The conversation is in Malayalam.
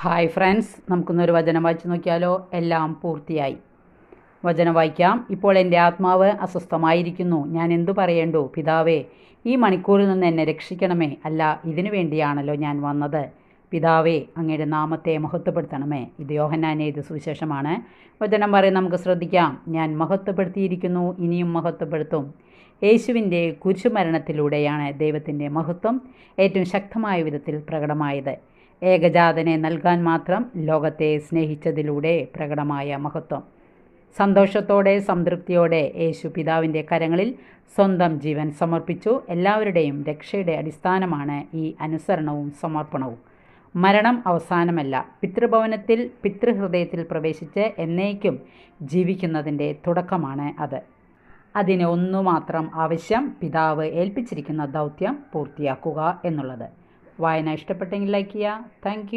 ഹായ് ഫ്രണ്ട്സ്, നമുക്കൊന്നൊരു വചനം വായിച്ചു നോക്കിയാലോ. എല്ലാം പൂർത്തിയായി. വചനം വായിക്കാം. ഇപ്പോൾ എൻ്റെ ആത്മാവ് അസ്വസ്ഥമായിരിക്കുന്നു. ഞാൻ എന്തു പറയേണ്ടു? പിതാവേ, ഈ മണിക്കൂറിൽ നിന്ന് എന്നെ രക്ഷിക്കണമേ. അല്ല, ഇതിനു വേണ്ടിയാണല്ലോ ഞാൻ വന്നത്. പിതാവേ, അങ്ങയുടെ നാമത്തെ മഹത്വപ്പെടുത്തണമേ. ഇത് യോഹന്നാൻ എഴുതിയ സുവിശേഷമാണ്. വചനം പറയും, നമുക്ക് ശ്രദ്ധിക്കാം. ഞാൻ മഹത്വപ്പെടുത്തിയിരിക്കുന്നു, ഇനിയും മഹത്വപ്പെടുത്തും. യേശുവിൻ്റെ കുരിശുമരണത്തിലൂടെയാണ് ദൈവത്തിൻ്റെ മഹത്വം ഏറ്റവും ശക്തമായ വിധത്തിൽ പ്രകടമായത്. ഏകജാതനെ നൽകാൻ മാത്രം ലോകത്തെ സ്നേഹിച്ചതിലൂടെ പ്രകടമായ മഹത്വം. സന്തോഷത്തോടെ സംതൃപ്തിയോടെ യേശു പിതാവിൻ്റെ കരങ്ങളിൽ സ്വന്തം ജീവൻ സമർപ്പിച്ചു. എല്ലാവരുടെയും രക്ഷയുടെ അടിസ്ഥാനമാണ് ഈ അനുസരണവും സമർപ്പണവും. മരണം അവസാനമല്ല, പിതൃഭവനത്തിൽ പിതൃഹൃദയത്തിൽ പ്രവേശിച്ച് എന്നേക്കും ജീവിക്കുന്നതിൻ്റെ തുടക്കമാണ് അത്. അതിന് ഒന്നു മാത്രം ആവശ്യം, പിതാവ് ഏൽപ്പിച്ചിരിക്കുന്ന ദൗത്യം പൂർത്തിയാക്കുക എന്നുള്ളത്. വായന ഇഷ്ടപ്പെട്ടെങ്കിൽ ലൈക്ക് ചെയ്യുക. താങ്ക്